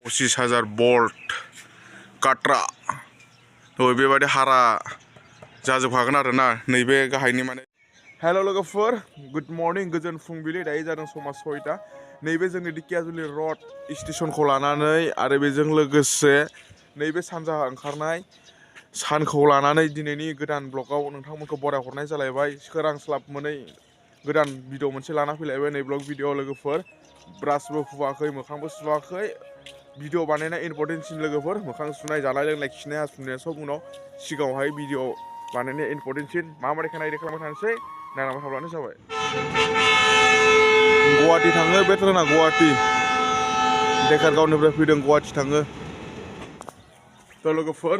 25,000 vault Katra बेबायदि हारा जाजोबखागोन आरोना नैबे गाहायनि माने हेल' लोगोफोर गुड मर्निं गोजोन फुंबिलि दायो जादों समा 6टा नैबे जोंनि धेकियाजुलि रड स्टेशनखौ लानानै आरो बेजों लोगोसे नैबे सानजाहा ओंखारनाय सानखौ लानानै दिनैनि गोदान ब्लगाव नोंथांमोनखौ बराय हरनाय जालायबाय सोरांस्लाब मोनै गोदान भिडिअ मोनसे लाना फैलायबाय नै ब्लग भिडिअ लोगोफोर ब्रासबो हुवाखै मोखांबो सुवाखै भिडिअ बानायनाय इम्परटेन्टसिन लोगोफोर मोखां सुनाय जानाय लोंनाय खिनाय हासुनाय सब उनाव सिगाङावहाय भिडिअ बानायनाय इम्परटेन्टसिन मा मारै नायदो खालामबाय थानोसै नायलांबाय थाब्लानो जाबाय गुवाहाटि थाङो बे ट्रेना गुवाहाटि डेकारगावनिफ्राय फैदों गुवाहाटि थाङो थ' लोगोफोर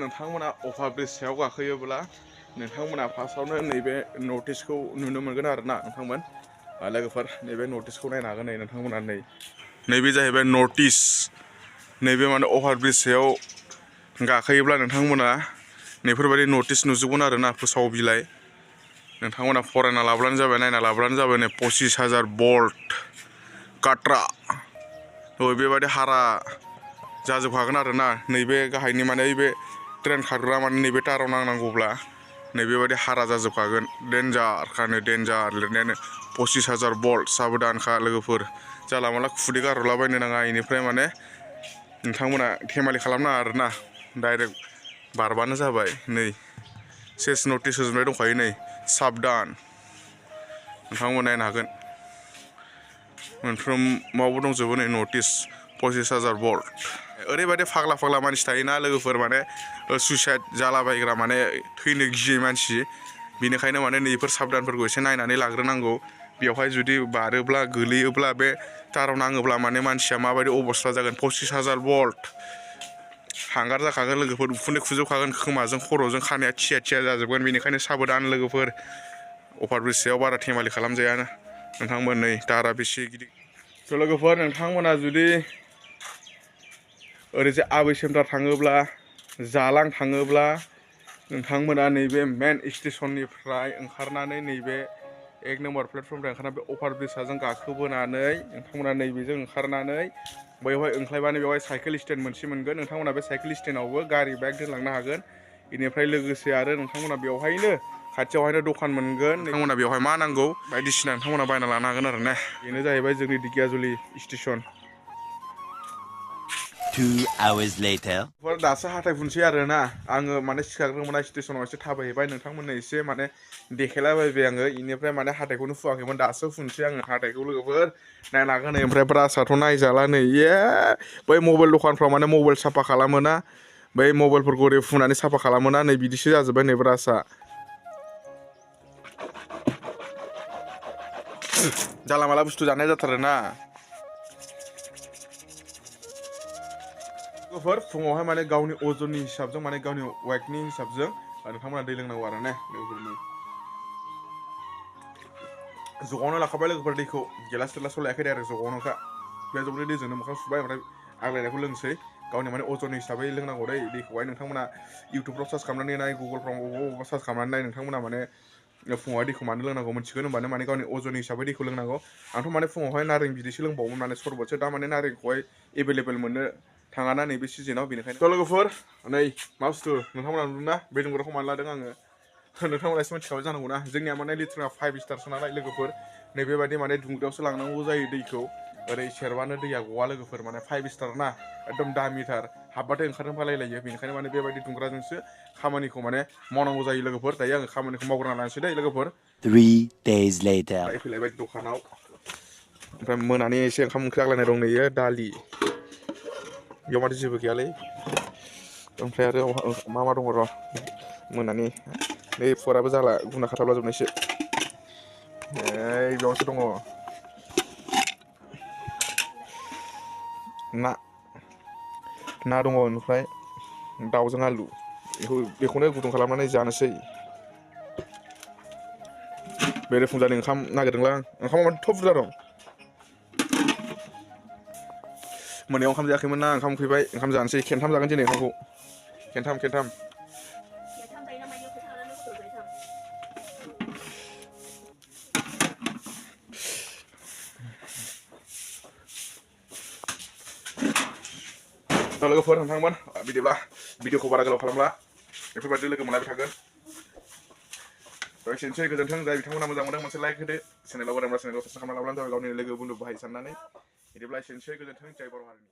नोंथांमोना अभारब्रिज सायाव गाखोयोब्ला नोंथांमोना फार्स्टआवनो नैबे नटिसखौ नुनो मोनगोन आरोना नोंथांमोन लोगोफोर नैबे नटिसखौ नायनो हागोन नै नोंथांमोना नैबे जाहैबाय नटिस नैबे माने अभारब्रिज सायाव गाखोयोब्ला नोंथांमोना नैफोरबायदि नटिस नुजोबगोन आरोना फोसाव बिलाइ नोंथांमोना फरायना लाब्लानो जाबाय नायना लाब्लानो जाबाय नै 25,000 भल्ट काट्रा बेबायदि हारा जाजोबखागोन आरोना नैबे गाहायनि माने बे ट्रेन खारग्रा माने नैबे टाराव नांनांगौब्ला नैबेबायदि हारा जाजोबखागोन डेन्जार खानो डेन्जार लिरनायानो 25,000 भल्ट साबधानखा लोगोफोर जाला माला खुदै गारहरलाबायनो नाङा इनिफ्राय माने नोंथांमोना धेमालि खालामनाङा आरोना डाइरेक्ट बारबानो जाबाय नै सेस नटिस होजोबनाय दंखायो नै साबधान नोंथांमोना नायनो हागोन मोनफ्रोमावबो दंजोबो नै नटिस 25,000 भल्ट ओरैबायदि फाग्ला फाग्ला मानसि थायोना लोगोफोर माने सुइसाइड जालाबायग्रा माने थैनो गियै मानसि बेनिखायनो माने नैफोर साबधानफोरखौ एसे नायनानै लाग्रोनांगौ बेवहाय जुदि बारोब्ला गोलैयोब्ला बे टाराव नाङोब्ला माने मानसिया माबायदि अबस्था जागोन 25,000 भल्ट हांगार जाखागोन लोगोफोर उखुन्दै खुजोबखागोन खोमाजों खर'जों खानाया थिया थिया जाजोबगोन बेनिखायनो साबधान लोगोफोर अभारब्रिज सायाव बारा धेमालि खालामजाया नोंथांमोन नै टारा बेसे गिदिर थ' लोगोफोर नोंथांमोना जुदि ओरैजाय आबै सेन्टार थाङोब्ला जालां थाङोब्ला नोंथांमोना नैबे मेन स्टेसननिफ्राय ओंखारनानै नैबे 1 नम्बर प्लेटफर्मनिफ्राय ओंखारनानै बे अभारब्रिजजों गाखोबोनानै नोंथांमोना नैबेजों ओंखारनानै बैयावहाय ओंख्लायबानो बेवहाय साइकेल स्टेन्ड मोनसे मोनगोन नोंथांमोना बे साइकेल स्टेन्डआवबो गारि बाइक दोनलांनो हागोन बेनिफ्राय लोगोसे आरो नोंथांमोना बेवहायनो खाथियावहायनो दखान मोनगोन नोंथांमोना बेवहाय मा नांगौ बायदिसिना नोंथांमोना बायना लानो हागोन आरो ना बेनो जाहैबाय जोंनि धेकियाजुलि स्टेसन 2 hours later दासो हाथाय फुनसै आरोना आङो माने सिखारग्रोमोना स्टेसनाव एसे थाबायहैबाय नोंथांमोननो एसे माने देखायलाबायबाय आङो इनिफ्राय माने हाथायखौनो फुवाखैमोन दासो फुनसै आङो हाथायखौ लोगोफोर नायनो हागोन नै ओमफ्राय ब्रासआथ' नायजाला नै बै मबाइल दखानफ्राव माने मबाइल साफा खालामोना बै मबाइलफोरखौ ओरै फुनानै साफा खालामोना नै बिदिसो जाजोब्बाय नै ब्रासआ जाला माला बुस्थु जानाय जाथारोना लोगोफोर फुङावहाय माने गावनि अजननि हिसाबजों माने गावनि वेटनि हिसाबजों नोंथांमोना दै लोंनांगौ आरो ना लोगोफोरनि जगावनो लाखाबाय लोगोफोर दैखौ गिलास टिलासखौ लायाखै डाइरेक्ट जगावनोखा बे जगनि दैजोंनो मोखां सुबाय ओमफ्राय आग्लायनायखौ लोंसै गावनि माने अजन हिसाबै लोंनांगौ दै दैखौहाय नोंथांमोना इउटुबफ्राव सार्च खालामनानै नाय गुगोलफ्राव बबावबा सार्च खालामनानै नाय नोंथांमोना माने फुङावहाय दैखौ मानो लोंनांगौ मोनथिगोन होनबानो माने गावनि अजन हिसाबै दैखौ लोंनांगौ आंथ' माने फुङावहाय नारें बिदैसो लोंबावोमोन माने सरबतसो दा माने नारेंखौहाय एभेलेबेल मोननो थाङाना नैबे सिजोनाव बेनिखायनो थ' लोगोफोर नै मा बुस्थु नोंथांमोना नुदोंना बे दुंग्राखौ मानो लादों आङो नोंथांमोना एसे मिथिखाबाय जानांगौ ना जोंनिया माने लिटारा 5 स्टारसो नालाय लोगोफोर नैबेबायदि माने दुंग्रायावसो लांनांगौ जायो दैखौ ओरै सेरबानो दैया गवा लोगोफोर माने 5 स्टार ना एकदम दामिथार हाबबाथाय ओंखारनो बालायलायो बेनिखायनो माने बेबायदि दुंग्राजोंसो खामानिखौ माने मावनांगौ जायो लोगोफोर दायो आङो खामानिखौ मावग्रोना लानोसै दै लोगोफोर 3 days later फैलायबाय दखानाव ओमफ्राय मोनानि एसे ओंखाम ओंख्रि आग्लायनाय दं नैयो दालि बेयाव माथो जेबो गैयालै ओमफ्राय आरो मा मा दङ र' मोनानि नै फुवाराबो जाला गुना खाथाबला जोबनायसो बेयावसो दङ ना दङ ओमफ्राय दाउजों आलु बेखौनो गुदुं खालामनानै जानोसै बेरे फुंजानि ओंखाम नागिरदोंलां ओंखामा माथो थब बुरजा दं मोनायाव ओंखाम जायाखैमोन ना ओंखाम उखैबाय ओंखाम जानोसै खेनथाम जागोन दिनै ओंखामखौ खेनथाम दा लोगोफोर नोंथांमोन बिदिब्ला भिडिअखौ बारा गोलाव खालामला बेफोरबायदि लोगो मोनलायबाय थागोन एसेनोसै गोजोन्थों जाय बिथांमोना मोजां मोनदों मोनसे लाइक होदो चेनेलाव गोदानब्ला चेनेलखौ साबस्क्राइब खालामना लाब्लानो जाबाय गावनि लोगो बन्धु बाहाय साननानै बिदिब्ला एसेनोसै गोजोन्थों जय बर' हारिनि